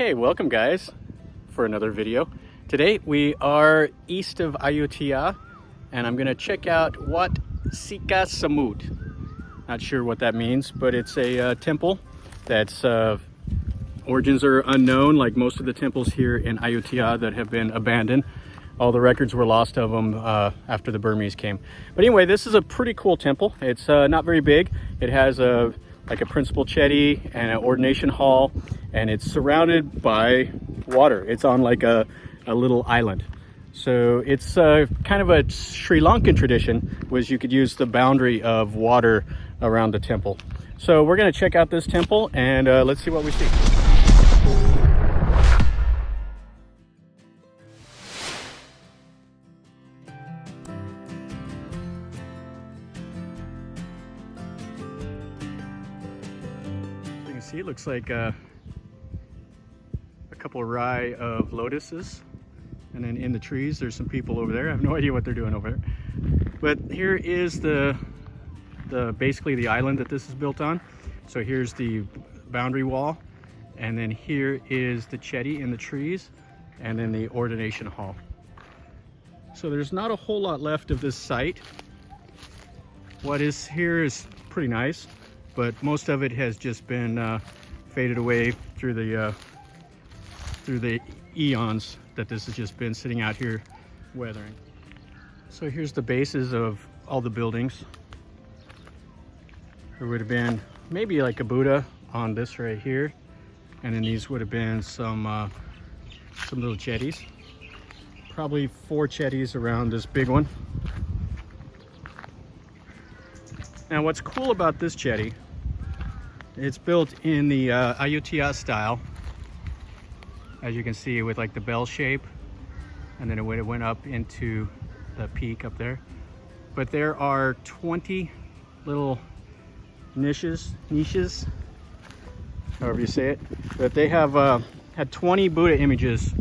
Okay, welcome guys for another video. Today we are east of Ayutthaya and I'm gonna check out Wat Sika Samut. Not sure what that means, but it's a temple that's origins are unknown, like most of the temples here in Ayutthaya that have been abandoned. All the records were lost of them after the Burmese came. But anyway, this is a pretty cool temple. It's not very big. It has like a principal chedi and an ordination hall, and it's surrounded by water. It's on like a little island. So it's kind of a Sri Lankan tradition, was you could use the boundary of water around the temple. So we're gonna check out this temple and let's see what we see. See, it looks like a couple rye of lotuses, and then in the trees there's some people over there. I have no idea what they're doing over there, but here is the basically the island that this is built on. So here's the boundary wall, and then here is the chedi in the trees, and then the ordination hall. So there's not a whole lot left of this site. What is here is pretty nice, but most of it has just been faded away through the eons that this has just been sitting out here weathering. So here's the bases of all the buildings. There would have been maybe like a Buddha on this right here, and then these would have been some little chedis. Probably 4 chedis around this big one. Now what's cool about this chedi, it's built in the Ayutthaya style, as you can see, with like the bell shape, and then it went up into the peak up there. But there are 20 little niches, however you say it, that they have had 20 Buddha images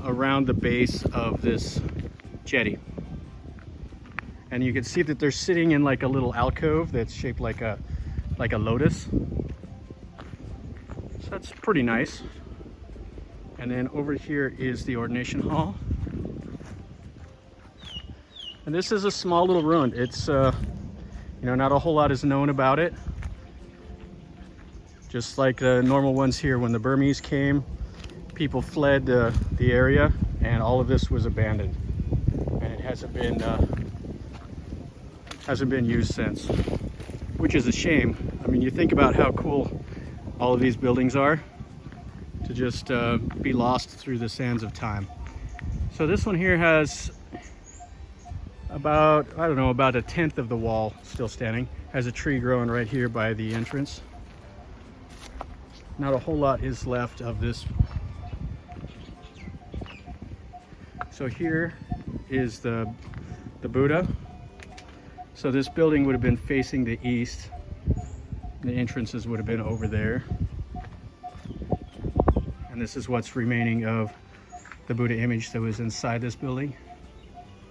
around the base of this chedi. And you can see that they're sitting in like a little alcove that's shaped like a lotus. So that's pretty nice. And then over here is the ordination hall. And this is a small little ruin. It's you know, not a whole lot is known about it. Just like the normal ones here, when the Burmese came, people fled the area, and all of this was abandoned. And it hasn't been used since, which is a shame. I mean, you think about how cool all of these buildings are, to just be lost through the sands of time. So this one here has about, I don't know, about 1/10 of the wall still standing. Has a tree growing right here by the entrance. Not a whole lot is left of this. So here is the Buddha. So this building would have been facing the east. The entrances would have been over there. And this is what's remaining of the Buddha image that was inside this building.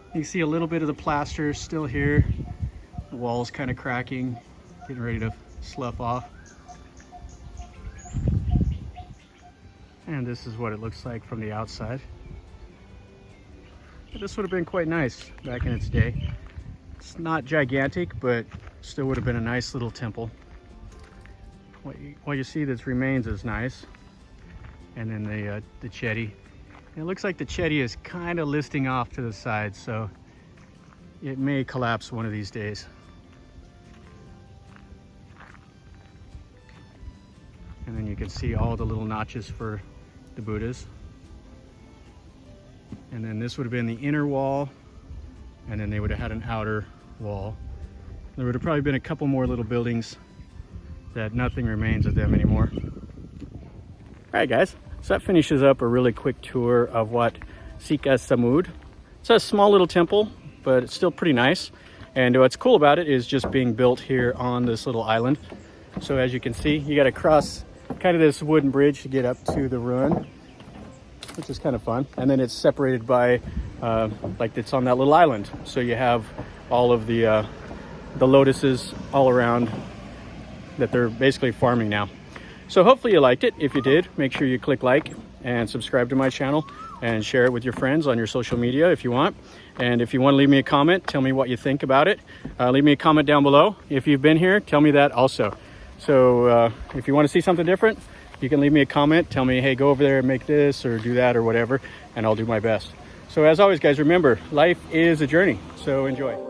You can see a little bit of the plaster still here. The wall's kind of cracking, getting ready to slough off. And this is what it looks like from the outside. This would have been quite nice back in its day. It's not gigantic, but still would have been a nice little temple. What you see that remains is nice. And then the chedi. It looks like the chedi is kind of listing off to the side, so it may collapse one of these days. And then you can see all the little notches for the Buddhas. And then this would have been the inner wall, and then they would have had an outer wall. There would have probably been a couple more little buildings that nothing remains of them anymore. All right, guys, so that finishes up a really quick tour of Wat Sika Samut. It's a small little temple, but it's still pretty nice. And what's cool about it is just being built here on this little island. So as you can see, you got to cross kind of this wooden bridge to get up to the ruin, which is kind of fun. And then it's separated by, like it's on that little island. So you have all of the lotuses all around that they're basically farming now. So hopefully you liked it. If you did, make sure you click like and subscribe to my channel and share it with your friends on your social media if you want. And if you want to leave me a comment, tell me what you think about it. Leave me a comment down below. If you've been here, tell me that also. So if you want to see something different, you can leave me a comment. Tell me, hey, go over there and make this or do that or whatever, and I'll do my best. So as always, guys, remember, life is a journey. So enjoy.